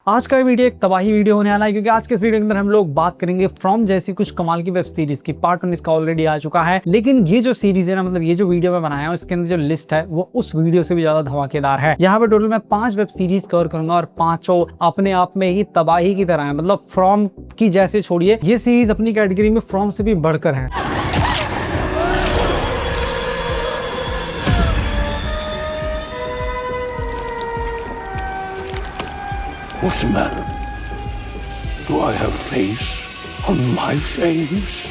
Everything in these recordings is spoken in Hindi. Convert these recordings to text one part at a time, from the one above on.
आज का वीडियो एक तबाही वीडियो होने वाला है, क्योंकि आज के इस वीडियो के अंदर हम लोग बात करेंगे फ्रॉम जैसी कुछ कमाल की वेब सीरीज की। पार्ट 1 इसका ऑलरेडी आ चुका है, लेकिन ये जो सीरीज है ना, मतलब ये जो वीडियो मैं बनाया हूँ, इसके अंदर जो लिस्ट है वो उस वीडियो से भी ज्यादा धमाकेदार है। यहाँ पे टोटल मैं 5 वेब सीरीज कवर करूंगा और पांचों अपने आप में ही तबाही की तरह है। मतलब फ्रॉम की जैसे छोड़िए, ये सीरीज अपनी कैटेगरी में फ्रॉम से भी बढ़कर है। What's the matter? Do I have face on my face?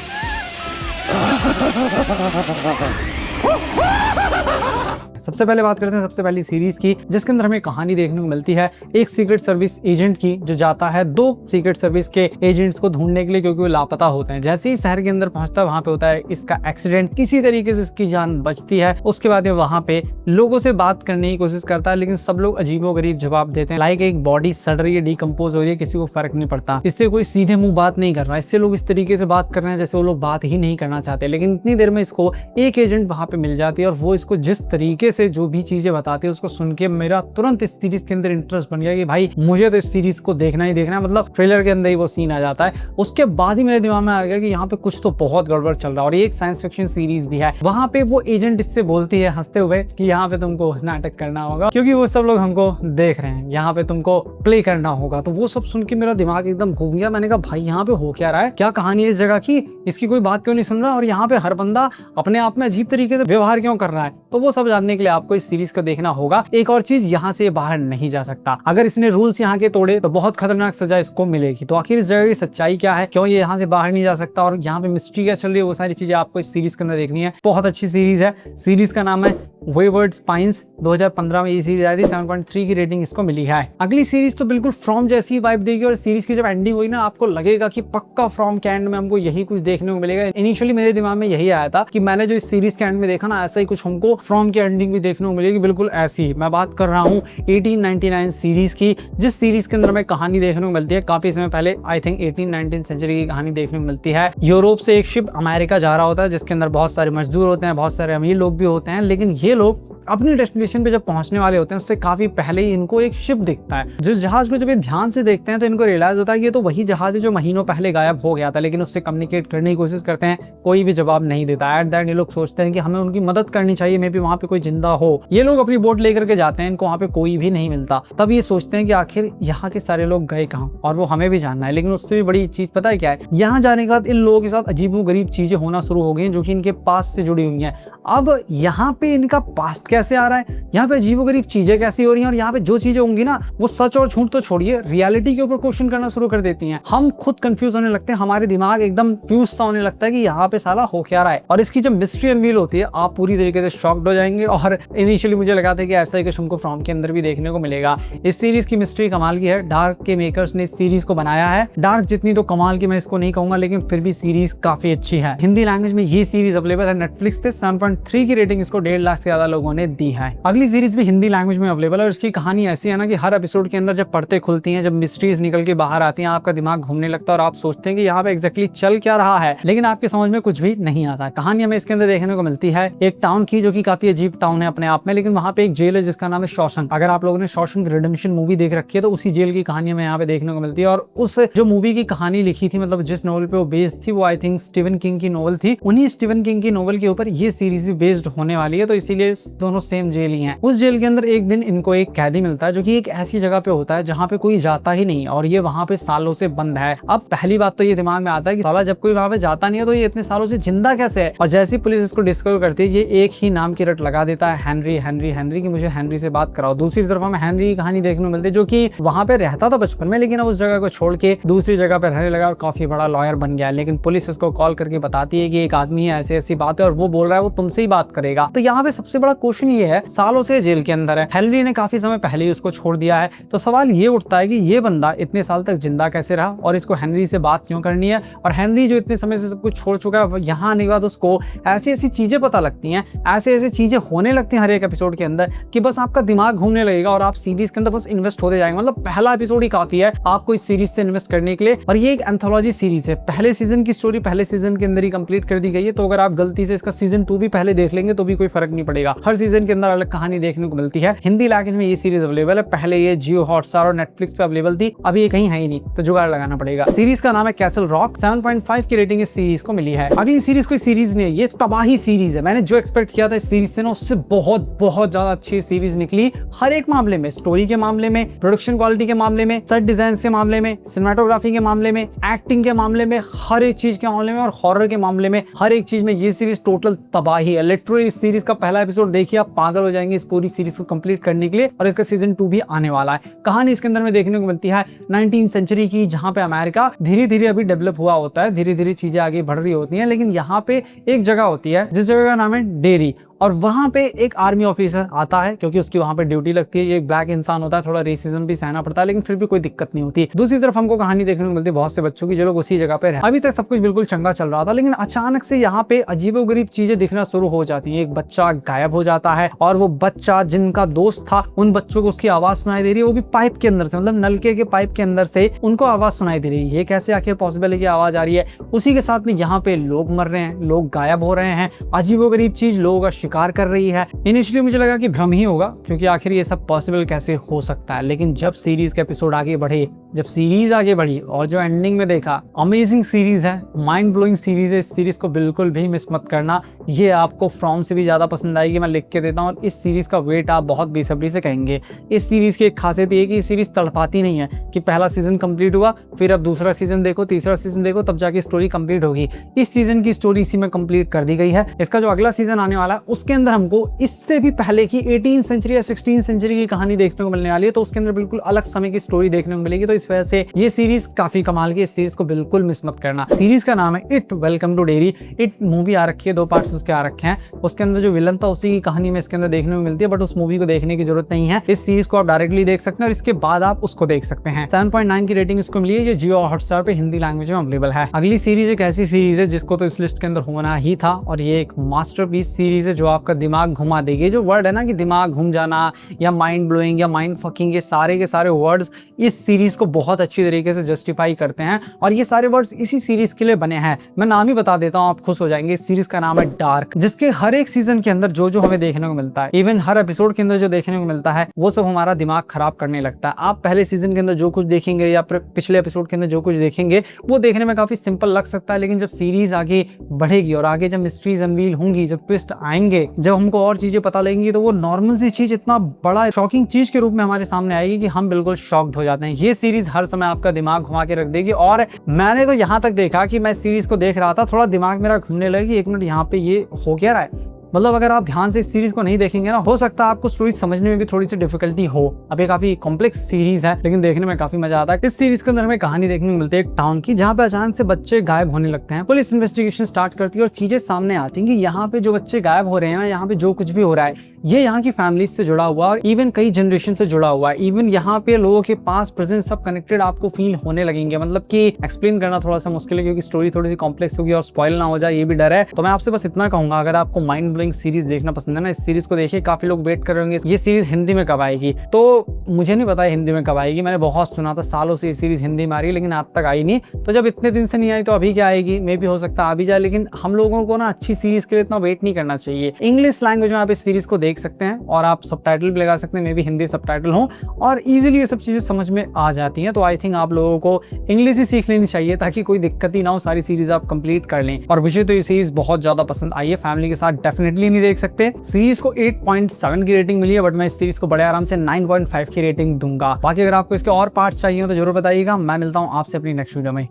सबसे पहले बात करते हैं सबसे पहली सीरीज की, जिसके अंदर हमें कहानी देखने को मिलती है एक सीक्रेट सर्विस एजेंट की, जो जाता है 2 सीक्रेट सर्विस के एजेंट्स को ढूंढने के लिए, क्योंकि वो लापता होते हैं। जैसे ही शहर के अंदर पहुंचता है, वहां पे होता है इसका एक्सीडेंट, किसी तरीके से इसकी जान बचती है। उसके बाद ये वहां पे लोगों से बात करने की कोशिश करता है, लेकिन सब लोग अजीबोगरीब जवाब देते हैं। लाइक एक बॉडी सड़ रही है, डिकम्पोज हो रही है, किसी को फर्क नहीं पड़ता। इससे कोई सीधे मुंह बात नहीं कर रहा, इससे लोग इस तरीके से बात कर रहे हैं जैसे वो लोग बात ही नहीं करना चाहते। लेकिन इतनी देर में इसको एक एजेंट वहां पे मिल जाती है, और वो इसको जिस तरीके से जो भी चीजें बताते हैं उसको सुन के मेरा तुरंत इस सीरीज के अंदर इंटरेस्ट बन गया कि भाई मुझे तो इस सीरीज को देखना ही देखना है। मतलब ट्रेलर के अंदर ही वो सीन आ जाता है। उसके बाद ही मेरे दिमाग में आ गया कि यहाँ पे कुछ तो बहुत गड़बड़ चल रहा है, और ये एक साइंस फिक्शन सीरीज भी है। वहां पे वो एजेंट इससे बोलती है हंसते हुए कि यहाँ पे तुमको नाटक करना होगा, क्योंकि वो सब लोग हमको देख रहे हैं, यहाँ पे तुमको प्ले करना होगा। तो वो सब सुन के मेरा दिमाग एकदम घूम गया। मैंने कहा भाई यहाँ पे हो क्या रहा है, क्या कहानी है इस जगह की, इसकी कोई बात क्यों नहीं सुन रहा, और यहाँ पे हर बंदा अपने आप में अजीब तरीके से व्यवहार क्यों कर रहा है। तो वो सब जानने के लिए आपको इस सीरीज को देखना होगा। एक और चीज, यहाँ से बाहर नहीं जा सकता। अगर इसने रूल्स यहाँ के तोड़े तो बहुत खतरनाक सजा इसको मिलेगी। तो आखिर इस जगह की सच्चाई क्या है, क्यों ये यहाँ से बाहर नहीं जा सकता, और यहाँ पे मिस्ट्री क्या चल रही है, वो सारी चीजें आपको इस सीरीज के अंदर देखनी है। बहुत अच्छी सीरीज है। सीरीज का नाम है वेवर्ड स्पाइंस। 2015 में ये सीरीज आई थी, 7.3 की रेटिंग इसको मिली है। अगली सीरीज तो बिल्कुल फ्रॉम जैसी वाइब देगी, और सीरीज की जब एंडिंग हुई ना, आपको लगेगा कि पक्का फ्रॉम के एंड में हमको यही कुछ देखने को मिलेगा। इनिशियली मेरे दिमाग में यही आया था कि मैंने जो इस सीरीज के एंड में देखा ना, ऐसा ही कुछ हमको फ्रॉम की एंडिंग भी देखने को मिलेगी, बिल्कुल ऐसी। मैं बात कर रहा हूँ 1899 सीरीज की, जिस सीरीज के अंदर हमें कहानी देखने को मिलती है काफी समय पहले, आई थिंक 18-19 सेंचुरी की कहानी देखने को मिलती है। यूरोप से एक शिप अमेरिका जा रहा होता है, जिसके अंदर बहुत सारे मजदूर होते हैं, बहुत सारे अमीर लोग भी होते हैं। लेकिन ये लोग अपनी डेस्टिनेशन पे जब पहुंचने वाले होते हैं, उससे काफी पहले ही इनको एक शिप दिखता है। जिस जहाज को जब ये ध्यान से देखते हैं तो इनको रियलाइज होता है कि ये तो वही जहाज है जो महीनों पहले गायब हो गया था। लेकिन उससे कम्युनिकेट करने की कोशिश करते हैं, कोई भी जवाब नहीं देता। एट दैट ये लोग सोचते हैं कि हमें उनकी मदद करनी चाहिए, मे बी वहां पे कोई जिंदा हो। ये लोग अपनी बोट लेकर के जाते हैं, इनको वहां पे कोई भी नहीं मिलता। तब ये सोचते हैं कि आखिर यहाँ के सारे लोग गए कहाँ, और वो हमें भी जानना है। लेकिन उससे भी बड़ी चीज पता है क्या है, यहाँ जाने के बाद इन लोगों के साथ अजीबोगरीब चीजें होना शुरू हो गई, जो कि इनके पास्ट से जुड़ी हुई हैं। अब यहाँ पे इनका पास्ट कैसे आ रहा है, यहाँ पे अजीबोगरीब चीजें कैसी हो रही हैं, और यहाँ पे जो चीजें होंगी ना, वो सच और झूठ तो छोड़िए, रियलिटी के ऊपर क्वेश्चन करना शुरू कर देती हैं। हम खुद कंफ्यूज होने लगते हैं, हमारे दिमाग एकदम फ्यूज सा होने लगता है कि यहाँ पे साला हो क्या रहा है। और इसकी जब मिस्ट्री अनवील होती है, आप पूरी तरीके से शॉक्ड हो जाएंगे। और इनिशियली मुझे लगा था कि ऐसा ही कुछ हमको फ्रॉम के अंदर भी देखने को मिलेगा। इस सीरीज की मिस्ट्री कमाल की है। डार्क के मेकर्स ने इस सीरीज को बनाया है। डार्क जितनी तो कमाल की मैं इसको नहीं कहूंगा, लेकिन फिर भी सीरीज काफी अच्छी है। हिंदी लैंग्वेज में ये सीरीज अवेलेबल है नेटफ्लिक्स पे। 7.3 की रेटिंग इसको 1.5 लाख से ज्यादा लोगों ने दी है। अगली सीरीज भी हिंदी लैंग्वेज में अवेलेबल है, और इसकी कहानी ऐसी है ना कि हर एपिसोड के अंदर जब पर्दे खुलती हैं, जब मिस्ट्रीज निकल के बाहर आती हैं, आपका दिमाग घूमने लगता है और आप सोचते हैं कि यहाँ पे एग्जैक्टली चल क्या रहा है, लेकिन आपके समझ में कुछ भी नहीं आता। कहानी हमें इसके अंदर देखने को मिलती है एक टाउन की, जो कि काफी अजीब टाउन है अपने आप में। लेकिन वहां पे एक जेल है जिसका नाम है शॉशंक। अगर आप लोगों ने शॉशंक रिडेम्पशन मूवी देख रखी है, तो उसी जेल की कहानी हमें यहाँ पे देखने को मिलती है। और उस जो मूवी की कहानी लिखी थी, मतलब जिस नॉवल पे वो बेस्ड थी, वो आई थिंक स्टीवन किंग की नॉवल थी। उन्हीं स्टीवन किंग की नॉवल के ऊपर ये सीरीज भी बेस्ड होने वाली है, तो इसीलिए दोनों सेम जेल ही हैं। उस जेल के अंदर एक दिन इनको एक कैदी मिलता है, जो कि एक ऐसी जगह पे होता है जहाँ पे कोई जाता ही नहीं, और ये वहाँ पे सालों से बंद है। अब पहली बात तो ये दिमाग में आता है कि साला जब कोई वहाँ पे जाता नहीं है, तो ये इतने सालों से जिंदा कैसे है। और जैसी पुलिस इसको डिस्कवर करती है, ये एक ही नाम की रट लगा देता है, हेनरी हेनरी हेनरी, की मुझे हेनरी से बात कराओ। दूसरी तरफ हमें हेनरी की कहानी देखने को मिलती है, जो कि वहाँ पे रहता था बचपन में, लेकिन अब उस जगह को छोड़ के दूसरी जगह पे रहने लगा और काफी बड़ा लॉयर बन गया। लेकिन पुलिस उसको कॉल करके बताती है कि एक आदमी है, ऐसी ऐसी बात है, और वो बोल रहा है वो तुमसे ही बात करेगा। तो यहाँ पे सबसे बड़ा क्वेश्चन ये है, सालों से जेल के अंदर है, हेनरी ने काफी समय पहले ही उसको छोड़ दिया है। तो सवाल ये उठता है कि ये बंदा इतने साल तक जिंदा कैसे रहा, और इसको हेनरी से बात क्यों करनी है। और हेनरी जो इतने समय से सब कुछ छोड़ चुका है, यहाँ आने के बाद उसको ऐसी ऐसी चीजें पता लगती हैं, ऐसे ऐसी चीजें होने लगती हैं हर एक एपिसोड के अंदर, कि बस आपका दिमाग घूमने लगेगा और आप सीरीज के अंदर बस इन्वेस्ट होते जाएंगे। मतलब पहला एपिसोड ही काफी है आपको इस सीरीज से इन्वेस्ट करने के लिए। और ये एक एंथोलॉजी सीरीज है, पहले सीजन की स्टोरी पहले सीजन के अंदर ही कंप्लीट कर दी गई है। तो अगर आप गलती से इसका सीजन 2 भी पहले देख लेंगे तो भी कोई फर्क नहीं पड़ेगा। हर सीजन के अंदर अलग कहानी देखने को मिलती है। हिंदी लैंग्वेज में ये सीरीज अवेलेबल है। पहले ये जियो हॉटस्टार और नेटफ्लिक्स पे अवेलेबल थी, अभी ये कहीं है ही नहीं, तो जुगाड़ लगाना पड़ेगा। सीरीज का नाम है कैसल रॉक। 7.5 की रेटिंग इस सीरीज को मिली है। अगली सीरीज कोई सीरीज नहीं है, ये तबाही सीरीज है। मैंने जो एक्सपेक्ट किया था इस सीरीज से ना, उससे बहुत ज्यादा अच्छी सीरीज निकली। हर एक मामले में, स्टोरी के मामले में, प्रोडक्शन क्वालिटी के मामले में, सेट डिजाइन के मामले में, सिनेमेटोग्राफी के मामले में, एक्टिंग के मामले में, हर एक चीज के मामले में और हॉरर के मामले में, हर एक चीज में ये सीरीज टोटल तबाही है। लिटरली इस सीरीज का पहला एपिसोड देखिए आप पागल हो जाएंगे इस पूरी सीरीज को कंप्लीट करने के लिए। और इसका सीजन 2 भी आने वाला है। कहानी इसके अंदर में देखने को मिलती है 19th सेंचुरी की, जहां पे अमेरिका धीरे धीरे अभी डेवलप हुआ होता है, धीरे धीरे चीजें आगे बढ़ रही होती हैं। लेकिन यहाँ पे एक जगह होती है जिस जगह का नाम है डेरी, और वहां पे एक आर्मी ऑफिसर आता है क्योंकि उसकी वहां पे ड्यूटी लगती है। ये एक ब्लैक इंसान होता है, थोड़ा रेसिज्म भी सहना पड़ता है, लेकिन फिर भी कोई दिक्कत नहीं होती। दूसरी तरफ हमको कहानी देखने को मिलती है बहुत से बच्चों की जो लोग उसी जगह पे रहे। अभी तक सब कुछ बिल्कुल चंगा चल रहा था, लेकिन अचानक से यहाँ पे अजीबोगरीब चीजें दिखना शुरू हो जाती है। एक बच्चा गायब हो जाता है और वो बच्चा जिनका दोस्त था, उन बच्चों को उसकी आवाज सुनाई दे रही है, वो भी पाइप के अंदर से, मतलब नलके के पाइप के अंदर से उनको आवाज सुनाई दे रही है। ये कैसे आखिर पॉसिबल है कि आवाज आ रही है? उसी के साथ में यहाँ पे लोग मर रहे हैं, लोग गायब हो रहे हैं, अजीबोगरीब चीज लोगों का शिकार कर रही है। इनिशियली मुझे लगा कि भ्रम ही होगा, क्योंकि आखिर ये सब पॉसिबल कैसे हो सकता है। लेकिन जब सीरीज के एपिसोड आगे बढ़े, जब सीरीज आगे बढ़ी और जो एंडिंग में देखा, अमेजिंग सीरीज है, माइंड ब्लोइंग सीरीज है। इस सीरीज को बिल्कुल भी मिस मत करना, ये आपको फ्रॉम से भी ज्यादा पसंद आएगी, मैं लिख के देता हूँ। और इस सीरीज का वेट आप बहुत बेसब्री से कहेंगे। इस सीरीज की एक खासियत ये है कि ये सीरीज तड़पाती नहीं है कि पहला सीजन कंप्लीट हुआ, फिर अब दूसरा सीजन देखो, तीसरा सीजन देखो, तब जाके स्टोरी कंप्लीट होगी। इस सीजन की स्टोरी इसी में कंप्लीट कर दी गई है। इसका जो अगला सीजन आने वाला है उसके अंदर हमको इससे भी पहले की 18th सेंचुरी या 16th सेंचुरी की कहानी देखने को मिलने वाली है, तो उसके अंदर बिल्कुल अलग समय की स्टोरी देखने को मिलेगी। तो इस वजह से ये सीरीज काफी कमाल की, इस सीरीज को बिल्कुल मिस मत करना। सीरीज का नाम है it, welcome to Derry. It movie आ रखी है, 2 पार्ट्स उसके आ रखे हैं। उसके अंदर जो विलन था उसी की कहानी में इसके अंदर देखने को मिलती है, बट उस मूवी को देखने की जरूरत नहीं है। इस सीरीज को आप डायरेक्टली देख सकते हैं और इसके बाद आप उसको देख सकते हैं। 7.9 की रेटिंग इसको मिली है। ये जियो हॉटस्टार पे हिंदी लैंग्वेज में अवेलेबल है। अगली सीरीज एक ऐसी सीरीज है जिसको तो इस लिस्ट के अंदर होना ही था, और ये एक मास्टरपीस सीरीज है जो आपका दिमाग घुमा देगी। जो वर्ड है ना कि दिमाग घूम जाना या माइंड ब्लोइंग या माइंड फकिंग, ये सारे के सारे वर्ड्स इस सीरीज को बहुत अच्छी तरीके से जस्टिफाई करते हैं, और ये सारे वर्ड्स इसी सीरीज के लिए बने हैं। मैं नाम ही बता देता हूं, आप खुश हो जाएंगे। इस सीरीज का नाम है डार्क, जिसके हर एक सीजन के अंदर जो जो हमें देखने को मिलता है, इवन हर एपिसोड के अंदर जो देखने को मिलता है, वो सब हमारा दिमाग खराब करने लगता है। आप पहले सीजन के अंदर जो कुछ देखेंगे या पिछले एपिसोड के अंदर जो कुछ देखेंगे, वो देखने में काफी सिंपल लग सकता है, लेकिन जब सीरीज आगे बढ़ेगी और आगे जब मिस्ट्रीज अनवील होंगी, जब ट्विस्ट आएंगे, जब हमको और चीजें पता लगेंगी, तो वो नॉर्मल सी चीज इतना बड़ा शॉकिंग चीज के रूप में हमारे सामने आएगी कि हम बिल्कुल शॉक्ड हो जाते हैं। ये सीरीज हर समय आपका दिमाग घुमा के रख देगी। और मैंने तो यहाँ तक देखा कि मैं सीरीज को देख रहा था, थोड़ा दिमाग मेरा घूमने लगी, 1 मिनट यहाँ पे ये हो क्या रहा है। मतलब अगर आप ध्यान से इस सीरीज को नहीं देखेंगे ना, हो सकता है आपको स्टोरी समझने में भी थोड़ी सी डिफिकल्टी हो। अब ये काफी कॉम्प्लेक्स सीरीज है, लेकिन देखने में काफी मजा आता है। इस सीरीज के अंदर हमें कहानी देखने को मिलती है एक टाउन की, जहाँ पे अचानक से बच्चे गायब होने लगते हैं। पुलिस इन्वेस्टिगेशन स्टार्ट करती है और चीजें सामने आती हैं कि यहाँ पे जो बच्चे गायब हो रहे हैं ना, यहाँ पे जो कुछ भी हो रहा है, ये यहाँ की फैमिली से जुड़ा हुआ और इवन कई जनरेशन से जुड़ा हुआ है। इवन यहाँ पे लोगों के पास प्रेजेंट सब कनेक्टेड आपको फील होने लगेंगे। मतलब कि एक्सप्लेन करना थोड़ा सा मुश्किल है, क्योंकि स्टोरी थोड़ी सी कॉम्प्लेक्स होगी और स्पॉइल ना हो जाए, ये भी डर है। तो मैं आपसे बस इतना कहूंगा, अगर आपको माइंड ब्लोइंग सीरीज देखना पसंद है ना, इस सीरीज को देखिए। काफी लोग वेट कर रहे होंगे ये सीरीज हिंदी में कब आएगी, तो मुझे नहीं पता हिंदी में कब आएगी। मैंने बहुत सुना था, सालों से ये सीरीज हिंदी में आ रही है, लेकिन आज तक आई नहीं। तो जब इतने दिन से नहीं आई तो अभी क्या आएगी, मे भी हो सकता है आ भी जाए। लेकिन हम लोगों को ना अच्छी सीरीज के लिए इतना वेट नहीं करना चाहिए। इंग्लिश लैंग्वेज में आप इस सीरीज को देख सकते हैं और आप सबटाइटल भी लगा सकते हैं, मे भी हिंदी सबटाइटल हो, और इजीली ये सब चीजें समझ में आ जाती हैं। तो आई थिंक आप लोगों को इंग्लिश ही सीख लेनी चाहिए, ताकि कोई दिक्कत ही ना हो, सारी सीरीज आप कंप्लीट कर लें। और मुझे तो ये सीरीज बहुत ज्यादा पसंद आई है, फैमिली के साथ डेफिनेटली नहीं देख सकते। सीरीज को 8.7 की रेटिंग मिली है, बट मैं इस सीरीज को बड़े आराम से 9.5 की रेटिंग दूंगा। बाकी अगर आपको इसके और पार्ट्स चाहिए हो तो जरूर बताइएगा। मैं मिलता हूँ आपसे अपनी नेक्स्ट वीडियो में।